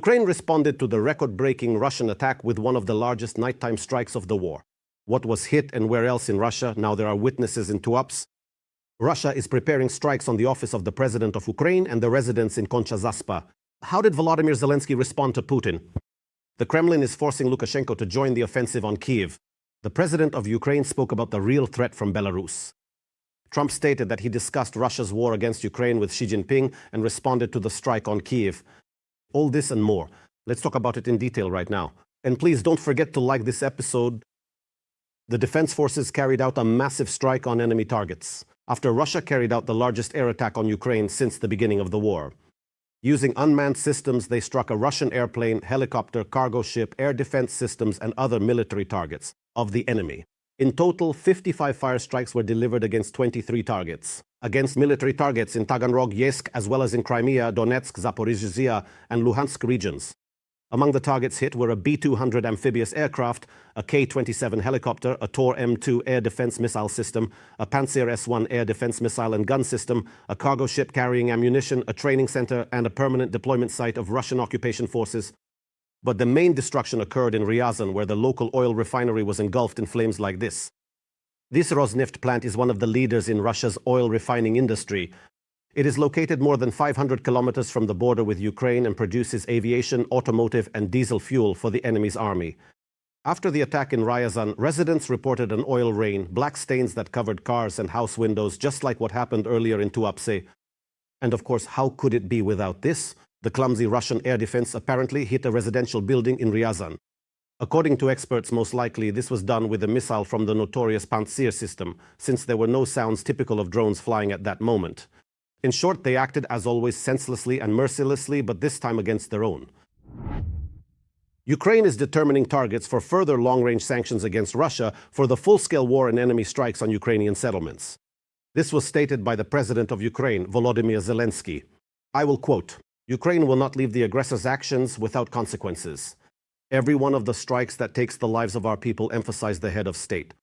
Ukraine responded to the record-breaking Russian attack with one of the largest nighttime strikes of the war. What was hit and where else in Russia? Now there are witnesses in Tuapse. Russia is preparing strikes on the office of the president of Ukraine and the residence in Koncha-Zaspa. How did Volodymyr Zelensky respond to Putin? The Kremlin is forcing Lukashenko to join the offensive on Kyiv. The president of Ukraine spoke about the real threat from Belarus. Trump stated that he discussed Russia's war against Ukraine with Xi Jinping and responded to the strike on Kyiv. All this and more. Let's talk about it in detail right now. And please don't forget to like this episode. The defense forces carried out a massive strike on enemy targets after Russia carried out the largest air attack on Ukraine since the beginning of the war. Using unmanned systems, they struck a Russian airplane, helicopter, cargo ship, air defense systems, and other military targets of the enemy. In total, 55 fire strikes were delivered against 23 targets. Against military targets in Taganrog-Yeysk, as well as in Crimea, Donetsk, Zaporizhzhia, and Luhansk regions. Among the targets hit were a B-200 amphibious aircraft, a K-27 helicopter, a Tor M2 air defense missile system, a Pantsir S-1 air defense missile and gun system, a cargo ship carrying ammunition, a training center, and a permanent deployment site of Russian occupation forces. But the main destruction occurred in Ryazan, where the local oil refinery was engulfed in flames like this. This Rosneft plant is one of the leaders in Russia's oil refining industry. It is located more than 500 kilometers from the border with Ukraine and produces aviation, automotive, and diesel fuel for the enemy's army. After the attack in Ryazan, residents reported an oil rain, black stains that covered cars and house windows, just like what happened earlier in Tuapse. And of course, how could it be without this? The clumsy Russian air defense apparently hit a residential building in Ryazan. According to experts, most likely this was done with a missile from the notorious Pantsir system, since there were no sounds typical of drones flying at that moment. In short, they acted as always senselessly and mercilessly, but this time against their own. Ukraine is determining targets for further long-range sanctions against Russia for the full-scale war and enemy strikes on Ukrainian settlements. This was stated by the president of Ukraine, Volodymyr Zelensky. I will quote, "Ukraine will not leave the aggressor's actions without consequences. Every one of the strikes that takes the lives of our people emphasize the head of state."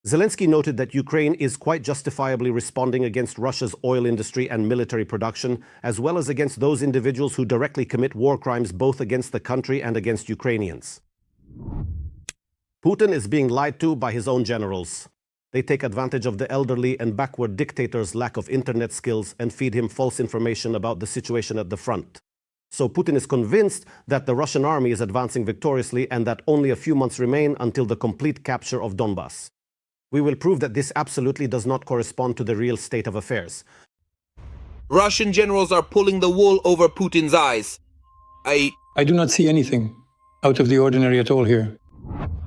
Zelensky noted that Ukraine is quite justifiably responding against Russia's oil industry and military production, as well as against those individuals who directly commit war crimes both against the country and against Ukrainians. Putin is being lied to by his own generals. They take advantage of the elderly and backward dictator's lack of internet skills and feed him false information about the situation at the front. So Putin is convinced that the Russian army is advancing victoriously and that only a few months remain until the complete capture of Donbass. We will prove that this absolutely does not correspond to the real state of affairs. Russian generals are pulling the wool over Putin's eyes. I do not see anything out of the ordinary at all here.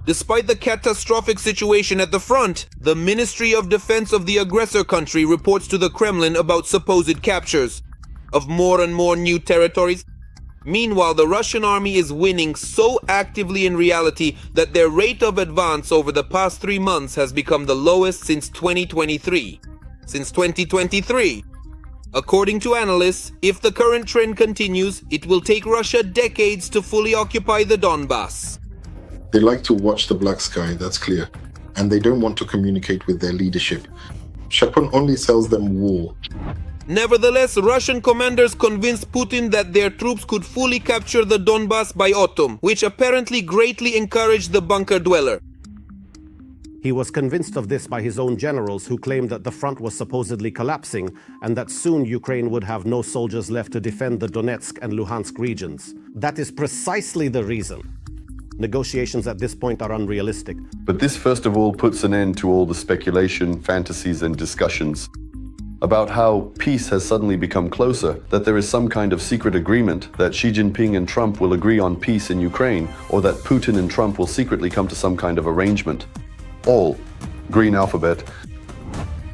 Despite the catastrophic situation at the front, the Ministry of Defense of the aggressor country reports to the Kremlin about supposed captures of more and more new territories. Meanwhile, the Russian army is winning so actively in reality that their rate of advance over the past 3 months has become the lowest since 2023. According to analysts, if the current trend continues, it will take Russia decades to fully occupy the Donbass. They like to watch the black sky, that's clear. And they don't want to communicate with their leadership. Chapun only sells them wool. Nevertheless, Russian commanders convinced Putin that their troops could fully capture the Donbass by autumn, which apparently greatly encouraged the bunker dweller. He was convinced of this by his own generals, who claimed that the front was supposedly collapsing and that soon Ukraine would have no soldiers left to defend the Donetsk and Luhansk regions. That is precisely the reason. Negotiations at this point are unrealistic. But this first of all puts an end to all the speculation, fantasies and discussions about how peace has suddenly become closer, that there is some kind of secret agreement, that Xi Jinping and Trump will agree on peace in Ukraine, or that Putin and Trump will secretly come to some kind of arrangement. All green alphabet.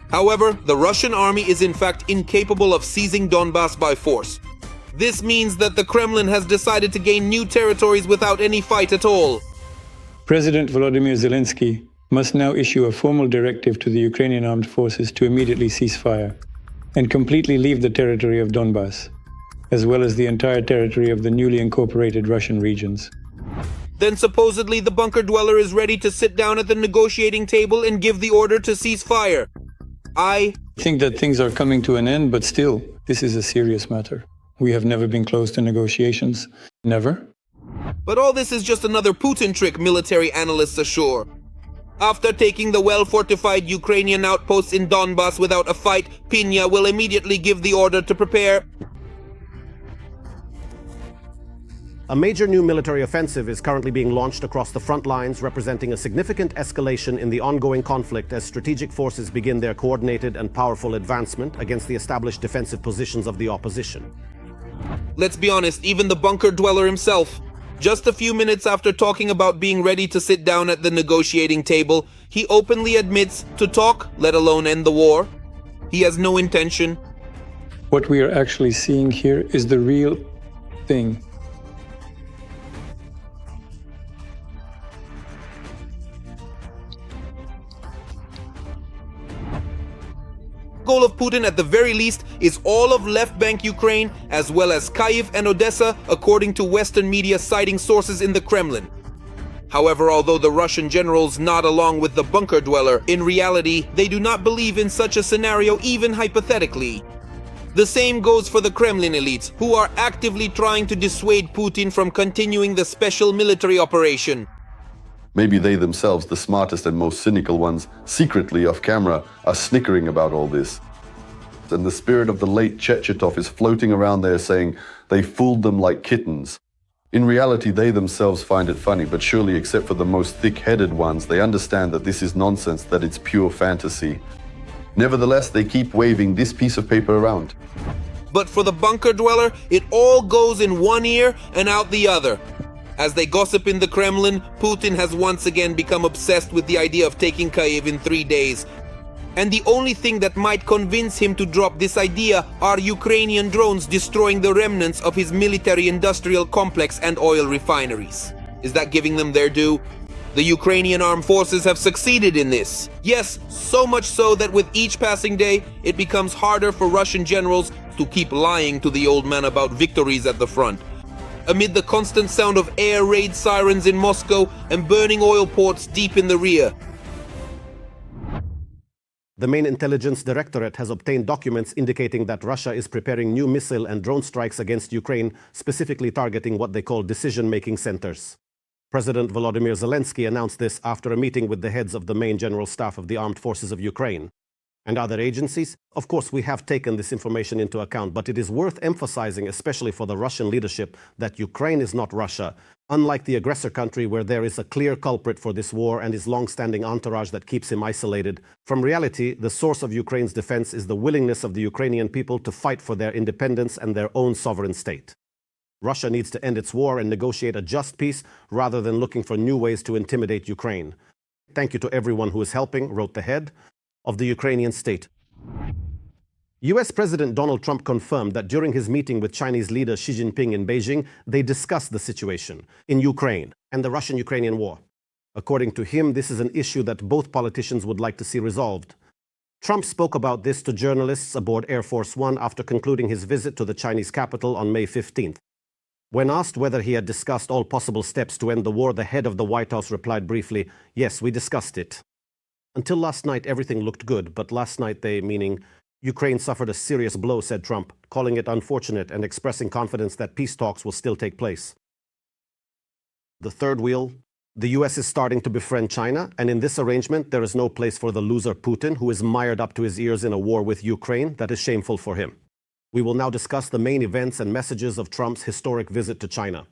However, the Russian army is in fact incapable of seizing Donbass by force. This means that the Kremlin has decided to gain new territories without any fight at all. President Volodymyr Zelensky must now issue a formal directive to the Ukrainian armed forces to immediately cease fire and completely leave the territory of Donbass, as well as the entire territory of the newly incorporated Russian regions. Then supposedly the bunker dweller is ready to sit down at the negotiating table and give the order to cease fire. I think that things are coming to an end, but still, this is a serious matter. We have never been close to negotiations. Never. But all this is just another Putin trick, military analysts assure. After taking the well-fortified Ukrainian outposts in Donbass without a fight, Pinya will immediately give the order to prepare. A major new military offensive is currently being launched across the front lines, representing a significant escalation in the ongoing conflict as strategic forces begin their coordinated and powerful advancement against the established defensive positions of the opposition. Let's be honest, even the bunker dweller himself. Just a few minutes after talking about being ready to sit down at the negotiating table, he openly admits to talk, let alone end the war. He has no intention. What we are actually seeing here is the real thing. The goal of Putin at the very least is all of left bank Ukraine as well as Kyiv and Odessa, according to Western media citing sources in the Kremlin. However, although the Russian generals nod along with the bunker dweller, in reality they do not believe in such a scenario even hypothetically. The same goes for the Kremlin elites, who are actively trying to dissuade Putin from continuing the special military operation. Maybe they themselves, the smartest and most cynical ones, secretly off camera, are snickering about all this. And the spirit of the late Chechetov is floating around there saying they fooled them like kittens. In reality, they themselves find it funny, but surely except for the most thick-headed ones, they understand that this is nonsense, that it's pure fantasy. Nevertheless, they keep waving this piece of paper around. But for the bunker dweller, it all goes in one ear and out the other. As they gossip in the Kremlin, Putin has once again become obsessed with the idea of taking Kyiv in 3 days. And the only thing that might convince him to drop this idea are Ukrainian drones destroying the remnants of his military-industrial complex and oil refineries. Is that giving them their due? The Ukrainian armed forces have succeeded in this. Yes, so much so that with each passing day, it becomes harder for Russian generals to keep lying to the old man about victories at the front. Amid the constant sound of air raid sirens in Moscow and burning oil ports deep in the rear. The main intelligence directorate has obtained documents indicating that Russia is preparing new missile and drone strikes against Ukraine, specifically targeting what they call decision-making centers. President Volodymyr Zelensky announced this after a meeting with the heads of the main general staff of the armed forces of Ukraine and other agencies. Of course, we have taken this information into account, but it is worth emphasizing, especially for the Russian leadership, that Ukraine is not Russia. Unlike the aggressor country, where there is a clear culprit for this war and his long-standing entourage that keeps him isolated, from reality, the source of Ukraine's defense is the willingness of the Ukrainian people to fight for their independence and their own sovereign state. Russia needs to end its war and negotiate a just peace rather than looking for new ways to intimidate Ukraine. Thank you to everyone who is helping, wrote the head of the Ukrainian state. US President Donald Trump confirmed that during his meeting with Chinese leader Xi Jinping in Beijing, they discussed the situation in Ukraine and the Russian-Ukrainian war. According to him, this is an issue that both politicians would like to see resolved. Trump spoke about this to journalists aboard Air Force One after concluding his visit to the Chinese capital on May 15th. When asked whether he had discussed all possible steps to end the war, the head of the White House replied briefly, "Yes, we discussed it. Until last night, everything looked good, but last night they, meaning Ukraine, suffered a serious blow," said Trump, calling it unfortunate and expressing confidence that peace talks will still take place. The third wheel. The US is starting to befriend China, and in this arrangement, there is no place for the loser Putin, who is mired up to his ears in a war with Ukraine that is shameful for him. We will now discuss the main events and messages of Trump's historic visit to China.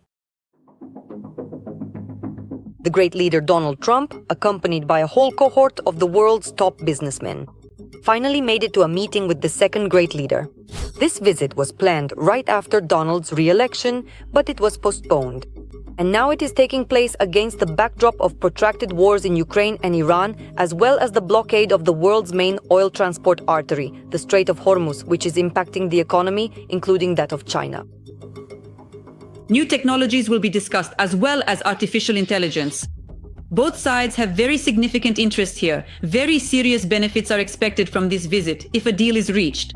The great leader Donald Trump, accompanied by a whole cohort of the world's top businessmen, finally made it to a meeting with the second great leader. This visit was planned right after Donald's re-election, but it was postponed. And now it is taking place against the backdrop of protracted wars in Ukraine and Iran, as well as the blockade of the world's main oil transport artery, the Strait of Hormuz, which is impacting the economy, including that of China. New technologies will be discussed, as well as artificial intelligence. Both sides have very significant interest here. Very serious benefits are expected from this visit if a deal is reached.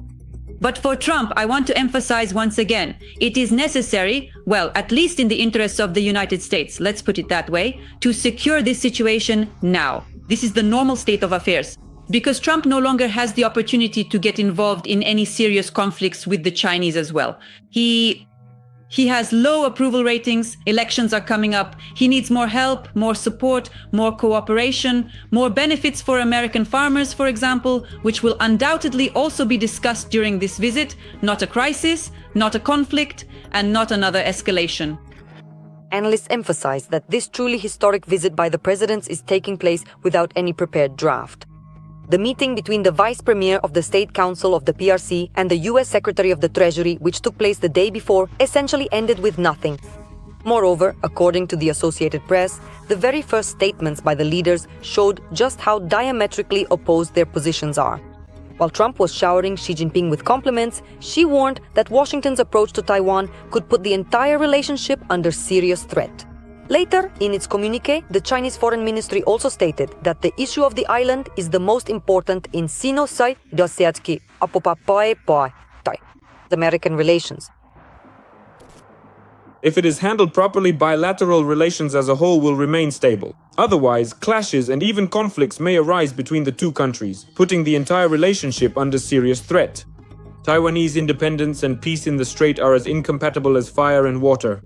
But for Trump, I want to emphasize once again, it is necessary, well, at least in the interests of the United States, let's put it that way, to secure this situation now. This is the normal state of affairs. because Trump no longer has the opportunity to get involved in any serious conflicts with the Chinese as well. He has low approval ratings, elections are coming up, he needs more help, more support, more cooperation, more benefits for American farmers, for example, which will undoubtedly also be discussed during this visit, not a crisis, not a conflict, and not another escalation. Analysts emphasize that this truly historic visit by the presidents is taking place without any prepared draft. The meeting between the Vice Premier of the State Council of the PRC and the US Secretary of the Treasury, which took place the day before, essentially ended with nothing. Moreover, according to the Associated Press, the very first statements by the leaders showed just how diametrically opposed their positions are. While Trump was showering Xi Jinping with compliments, Xi warned that Washington's approach to Taiwan could put the entire relationship under serious threat. Later, in its communiqué, the Chinese Foreign Ministry also stated that the issue of the island is the most important in Sino-Sai-Dosiatsky American relations. If it is handled properly, bilateral relations as a whole will remain stable. Otherwise, clashes and even conflicts may arise between the two countries, putting the entire relationship under serious threat. Taiwanese independence and peace in the Strait are as incompatible as fire and water.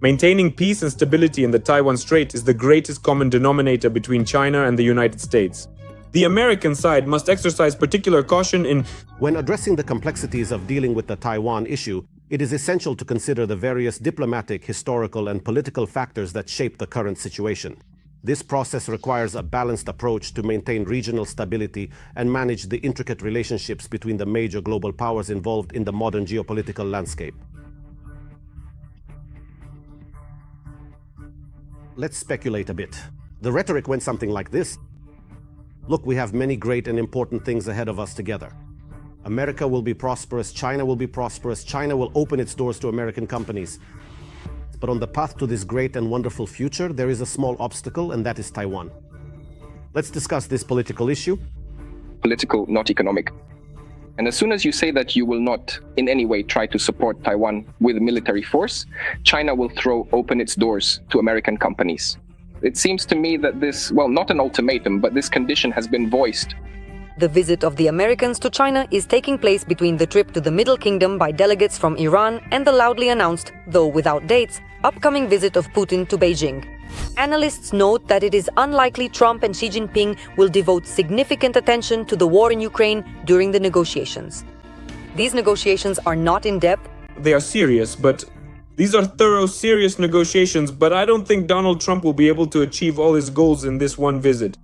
Maintaining peace and stability in the Taiwan Strait is the greatest common denominator between China and the United States. The American side must exercise particular caution in... When addressing the complexities of dealing with the Taiwan issue, it is essential to consider the various diplomatic, historical, and political factors that shape the current situation. This process requires a balanced approach to maintain regional stability and manage the intricate relationships between the major global powers involved in the modern geopolitical landscape. Let's speculate a bit. The rhetoric went something like this. Look, we have many great and important things ahead of us together. America will be prosperous, China will be prosperous, China will open its doors to American companies. But on the path to this great and wonderful future, there is a small obstacle, and that is Taiwan. Let's discuss this political issue. Political, not economic. And as soon as you say that you will not in any way try to support Taiwan with military force, China will open its doors to American companies. It seems to me that this, well, not an ultimatum, but this condition has been voiced. The visit of the Americans to China is taking place between the trip to the Middle Kingdom by delegates from Iran and the loudly announced, though without dates, upcoming visit of Putin to Beijing. Analysts note that it is unlikely Trump and Xi Jinping will devote significant attention to the war in Ukraine during the negotiations. These negotiations are not in depth. They are serious, but these are thorough, serious negotiations, but I don't think Donald Trump will be able to achieve all his goals in this one visit.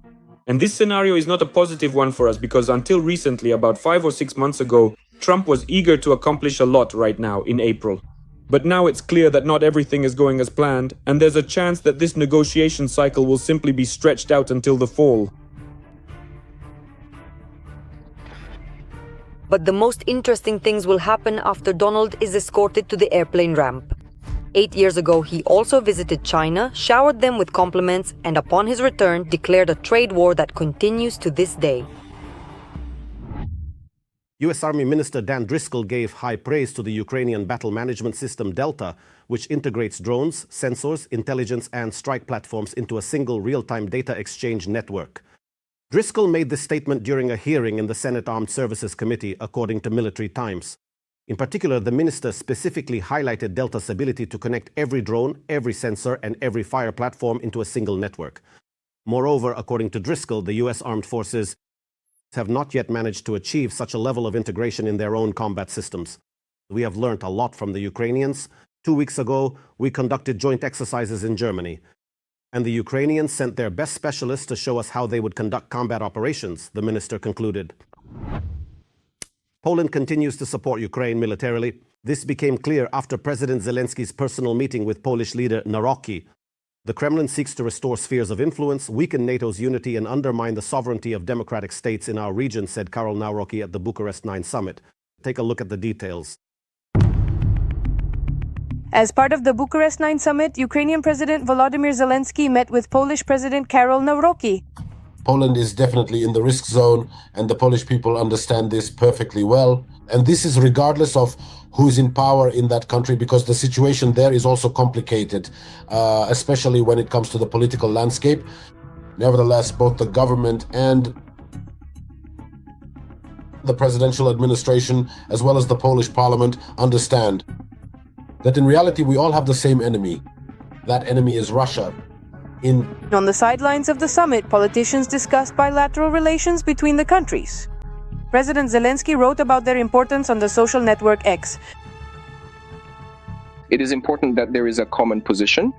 And this scenario is not a positive one for us because until recently, about 5 or 6 months ago, Trump was eager to accomplish a lot right now in April. But now it's clear that not everything is going as planned, and there's a chance that this negotiation cycle will simply be stretched out until the fall. But the most interesting things will happen after Donald is escorted to the airplane ramp. 8 years ago, he also visited China, showered them with compliments, and upon his return, declared a trade war that continues to this day. U.S. Army Minister Dan Driscoll gave high praise to the Ukrainian battle management system Delta, which integrates drones, sensors, intelligence, and strike platforms into a single real-time data exchange network. Driscoll made this statement during a hearing in the Senate Armed Services Committee, according to Military Times. In particular, the minister specifically highlighted Delta's ability to connect every drone, every sensor, and every fire platform into a single network. Moreover, according to Driscoll, the U.S. armed forces have not yet managed to achieve such a level of integration in their own combat systems. We have learned a lot from the Ukrainians. 2 weeks ago, we conducted joint exercises in Germany, and the Ukrainians sent their best specialists to show us how they would conduct combat operations, the minister concluded. Poland continues to support Ukraine militarily. This became clear after President Zelensky's personal meeting with Polish leader Nawrocki. The Kremlin seeks to restore spheres of influence, weaken NATO's unity, and undermine the sovereignty of democratic states in our region, said Karol Nawrocki at the Bucharest 9 summit. Take a look at the details. As part of the Bucharest 9 summit, Ukrainian President Volodymyr Zelensky met with Polish President Karol Nawrocki. Poland is definitely in the risk zone, and the Polish people understand this perfectly well. And this is regardless of who is in power in that country, because the situation there is also complicated, especially when it comes to the political landscape. Nevertheless, both the government and the presidential administration, as well as the Polish parliament, understand that in reality we all have the same enemy. That enemy is Russia. On the sidelines of the summit, politicians discussed bilateral relations between the countries. President Zelensky wrote about their importance on the social network X. It is important that there is a common position.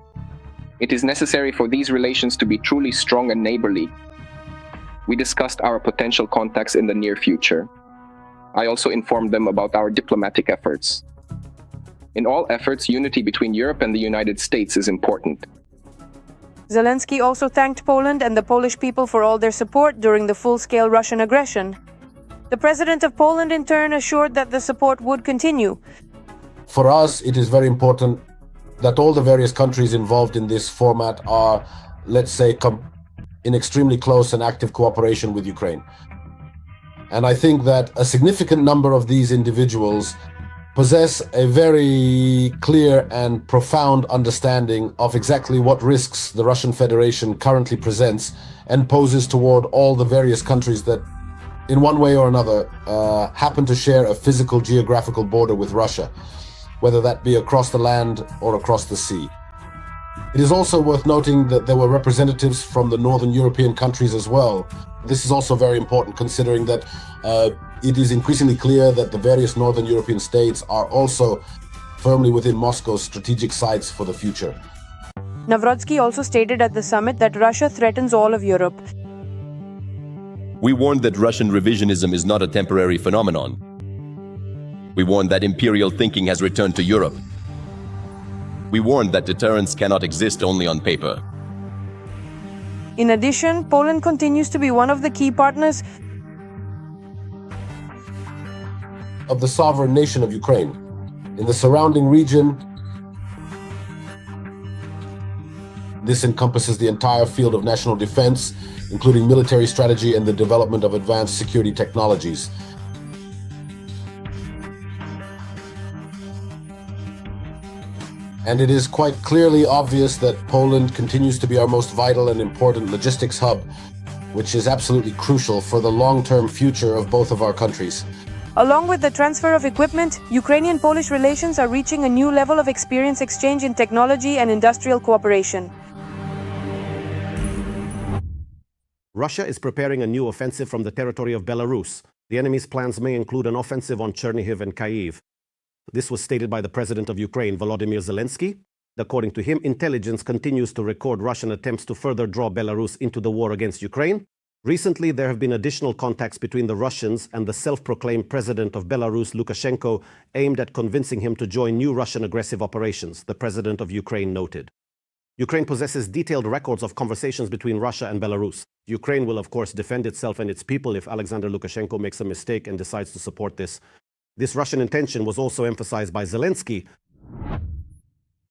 It is necessary for these relations to be truly strong and neighborly. We discussed our potential contacts in the near future. I also informed them about our diplomatic efforts. In all efforts, unity between Europe and the United States is important. Zelensky also thanked Poland and the Polish people for all their support during the full-scale Russian aggression. The president of Poland in turn assured that the support would continue. For us, it is very important that all the various countries involved in this format are, let's say, in extremely close and active cooperation with Ukraine. And I think that a significant number of these individuals possess a very clear and profound understanding of exactly what risks the Russian Federation currently presents and poses toward all the various countries that, in one way or another, happen to share a physical geographical border with Russia, whether that be across the land or across the sea. It is also worth noting that there were representatives from the Northern European countries as well. This is also very important, considering that it is increasingly clear that the various Northern European states are also firmly within Moscow's strategic sights for the future. Navrotsky also stated at the summit that Russia threatens all of Europe. We warned that Russian revisionism is not a temporary phenomenon. We warned that imperial thinking has returned to Europe. We warned that deterrence cannot exist only on paper. In addition, Poland continues to be one of the key partners of the sovereign nation of Ukraine. In the surrounding region, this encompasses the entire field of national defense, including military strategy and the development of advanced security technologies. And it is quite clearly obvious that Poland continues to be our most vital and important logistics hub, which is absolutely crucial for the long-term future of both of our countries. Along with the transfer of equipment, Ukrainian-Polish relations are reaching a new level of experience exchange in technology and industrial cooperation. Russia is preparing a new offensive from the territory of Belarus. The enemy's plans may include an offensive on Chernihiv and Kyiv. This was stated by the president of Ukraine, Volodymyr Zelensky. According to him, intelligence continues to record Russian attempts to further draw Belarus into the war against Ukraine. Recently, there have been additional contacts between the Russians and the self-proclaimed president of Belarus, Lukashenko, aimed at convincing him to join new Russian aggressive operations, the president of Ukraine noted. Ukraine possesses detailed records of conversations between Russia and Belarus. Ukraine will, of course, defend itself and its people if Alexander Lukashenko makes a mistake and decides to support this. This Russian intention was also emphasized by Zelensky.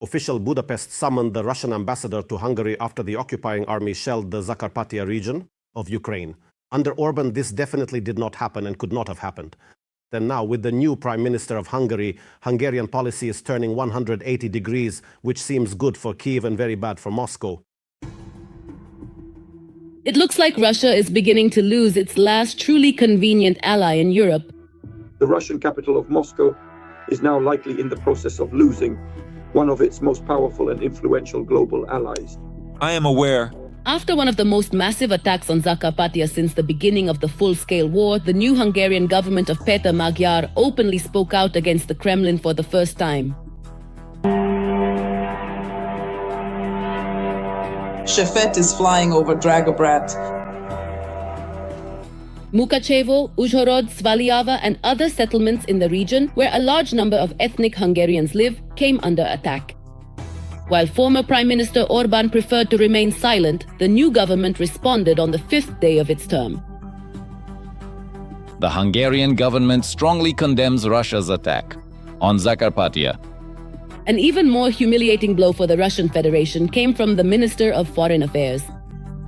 Official Budapest summoned the Russian ambassador to Hungary after the occupying army shelled the Zakarpattia region of Ukraine. Under Orban, this definitely did not happen and could not have happened. Then now, with the new Prime Minister of Hungary, Hungarian policy is turning 180 degrees, which seems good for Kyiv and very bad for Moscow. It looks like Russia is beginning to lose its last truly convenient ally in Europe. The Russian capital of Moscow is now likely in the process of losing one of its most powerful and influential global allies. I am aware. After one of the most massive attacks on Zakarpattia since the beginning of the full-scale war, the new Hungarian government of Peter Magyar openly spoke out against the Kremlin for the first time. Shefet is flying over Dragobrat. Mukachevo, Uzhhorod, Svaliava and other settlements in the region where a large number of ethnic Hungarians live came under attack. While former Prime Minister Orban preferred to remain silent, the new government responded on the 5th day of its term. The Hungarian government strongly condemns Russia's attack on Zakarpattia. An even more humiliating blow for the Russian Federation came from the Minister of Foreign Affairs.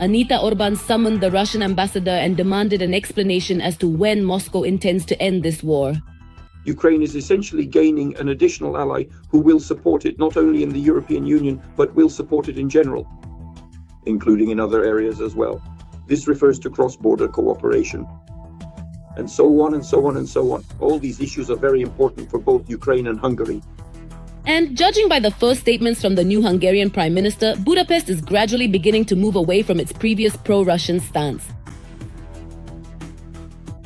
Anita Orban summoned the Russian ambassador and demanded an explanation as to when Moscow intends to end this war. Ukraine is essentially gaining an additional ally who will support it not only in the European Union, but will support it in general, including in other areas as well. This refers to cross-border cooperation. and so on and so on and so on. All these issues are very important for both Ukraine and Hungary. And judging by the first statements from the new Hungarian Prime Minister, Budapest is gradually beginning to move away from its previous pro-Russian stance.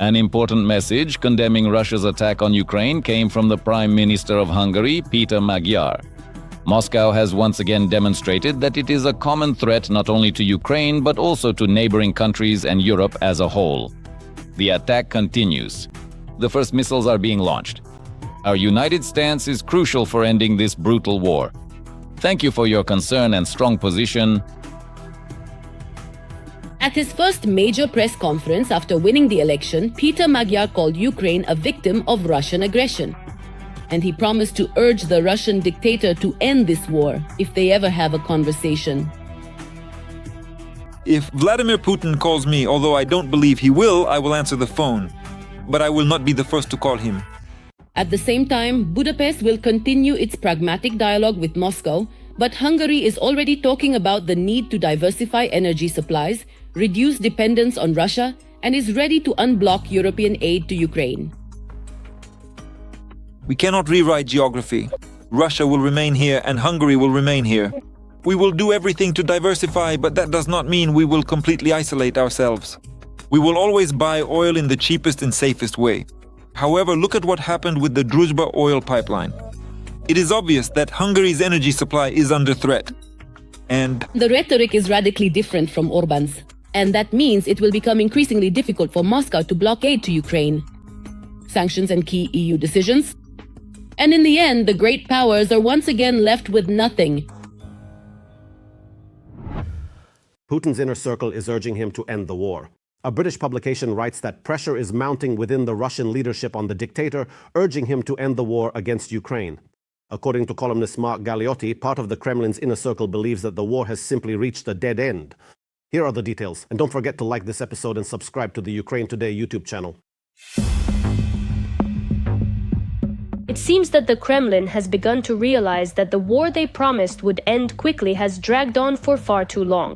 An important message condemning Russia's attack on Ukraine came from the Prime Minister of Hungary, Peter Magyar. Moscow has once again demonstrated that it is a common threat not only to Ukraine but also to neighboring countries and Europe as a whole. The attack continues. The first missiles are being launched. Our united stance is crucial for ending this brutal war. Thank you for your concern and strong position. At his first major press conference after winning the election, Peter Magyar called Ukraine a victim of Russian aggression. And he promised to urge the Russian dictator to end this war if they ever have a conversation. If Vladimir Putin calls me, although I don't believe he will, I will answer the phone. But I will not be the first to call him. At the same time, Budapest will continue its pragmatic dialogue with Moscow, but Hungary is already talking about the need to diversify energy supplies, reduce dependence on Russia, and is ready to unblock European aid to Ukraine. We cannot rewrite geography. Russia will remain here and Hungary will remain here. We will do everything to diversify, but that does not mean we will completely isolate ourselves. We will always buy oil in the cheapest and safest way. However, look at what happened with the Druzhba oil pipeline. It is obvious that Hungary's energy supply is under threat. And the rhetoric is radically different from Orban's. And that means it will become increasingly difficult for Moscow to block aid to Ukraine. Sanctions and key EU decisions. And in the end, the great powers are once again left with nothing. Putin's inner circle is urging him to end the war. A British publication writes that pressure is mounting within the Russian leadership on the dictator, urging him to end the war against Ukraine. According to columnist Mark Galeotti, part of the Kremlin's inner circle believes that the war has simply reached a dead end. Here are the details, and don't forget to like this episode and subscribe to the Ukraine Today YouTube channel. It seems that the Kremlin has begun to realize that the war they promised would end quickly has dragged on for far too long.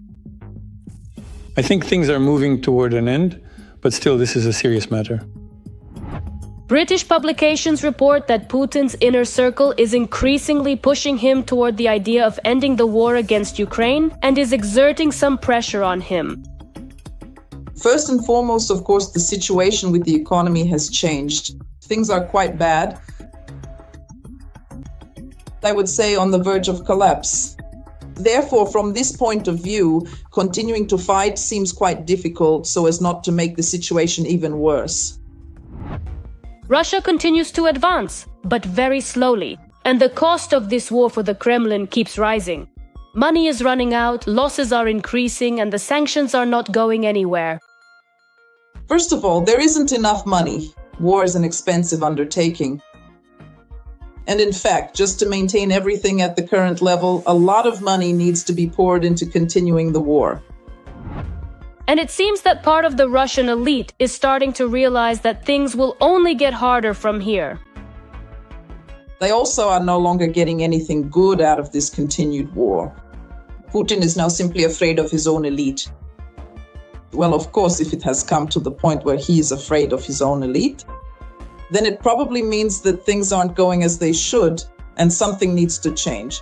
I think things are moving toward an end, but still this is a serious matter. British publications report that Putin's inner circle is increasingly pushing him toward the idea of ending the war against Ukraine and is exerting some pressure on him. First and foremost, of course, the situation with the economy has changed. Things are quite bad. I would say on the verge of collapse. Therefore, from this point of view, continuing to fight seems quite difficult so as not to make the situation even worse. Russia continues to advance, but very slowly, and the cost of this war for the Kremlin keeps rising. Money is running out, losses are increasing, and the sanctions are not going anywhere. First of all, there isn't enough money. War is an expensive undertaking. And in fact, just to maintain everything at the current level, a lot of money needs to be poured into continuing the war. And it seems that part of the Russian elite is starting to realize that things will only get harder from here. They also are no longer getting anything good out of this continued war. Putin is now simply afraid of his own elite. Well, of course, if it has come to the point where he is afraid of his own elite, then it probably means that things aren't going as they should, and something needs to change.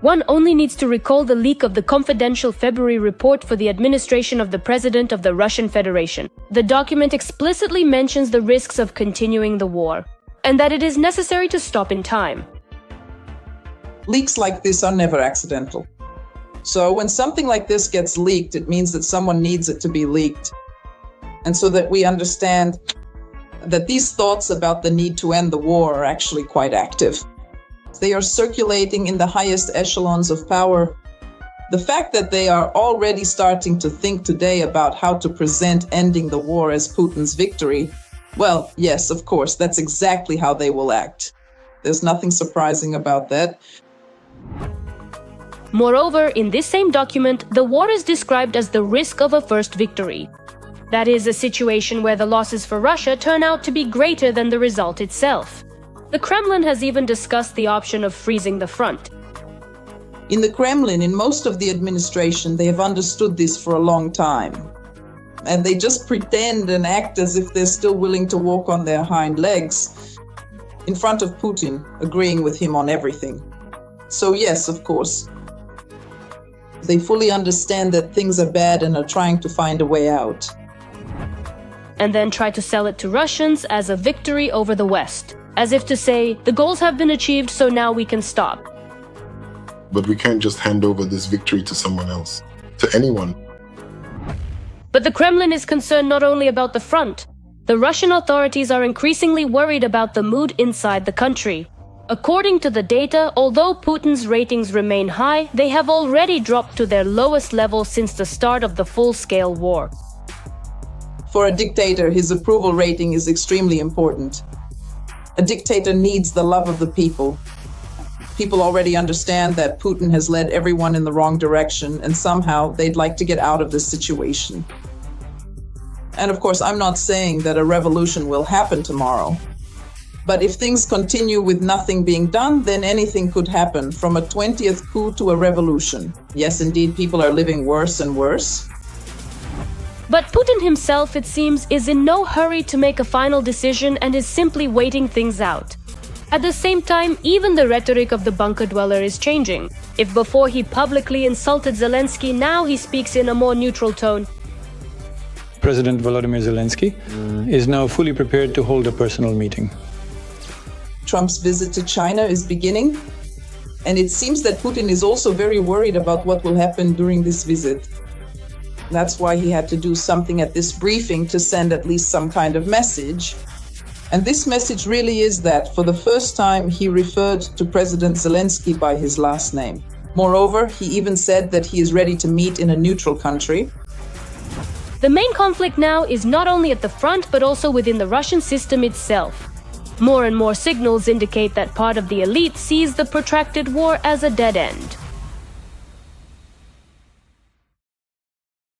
One only needs to recall the leak of the confidential February report for the administration of the President of the Russian Federation. The document explicitly mentions the risks of continuing the war, and that it is necessary to stop in time. Leaks like this are never accidental. So when something like this gets leaked, it means that someone needs it to be leaked. And so that we understand that these thoughts about the need to end the war are actually quite active. They are circulating in the highest echelons of power. The fact that they are already starting to think today about how to present ending the war as Putin's victory, well, yes, of course, that's exactly how they will act. There's nothing surprising about that. Moreover, in this same document, the war is described as the risk of a first victory. That is a situation where the losses for Russia turn out to be greater than the result itself. The Kremlin has even discussed the option of freezing the front. In the Kremlin, in most of the administration, they have understood this for a long time. and they just pretend and act as if they're still willing to walk on their hind legs in front of Putin, agreeing with him on everything. So yes, of course, they fully understand that things are bad and are trying to find a way out. And then try to sell it to Russians as a victory over the West, as if to say, the goals have been achieved, so now we can stop. But we can't just hand over this victory to someone else, to anyone. But the Kremlin is concerned not only about the front. The Russian authorities are increasingly worried about the mood inside the country. According to the data, although Putin's ratings remain high, they have already dropped to their lowest level since the start of the full-scale war. For a dictator, his approval rating is extremely important. A dictator needs the love of the people. People already understand that Putin has led everyone in the wrong direction, and somehow they'd like to get out of this situation. And of course, I'm not saying that a revolution will happen tomorrow. But if things continue with nothing being done, then anything could happen, from a 20th coup to a revolution. Yes, indeed, people are living worse and worse. But Putin himself, it seems, is in no hurry to make a final decision and is simply waiting things out. At the same time, even the rhetoric of the bunker dweller is changing. If before he publicly insulted Zelensky, now he speaks in a more neutral tone. President Volodymyr Zelensky is now fully prepared to hold a personal meeting. Trump's visit to China is beginning, and it seems that Putin is also very worried about what will happen during this visit. That's why he had to do something at this briefing to send at least some kind of message. And this message really is that, for the first time, he referred to President Zelensky by his last name. Moreover, he even said that he is ready to meet in a neutral country. The main conflict now is not only at the front, but also within the Russian system itself. More and more signals indicate that part of the elite sees the protracted war as a dead end.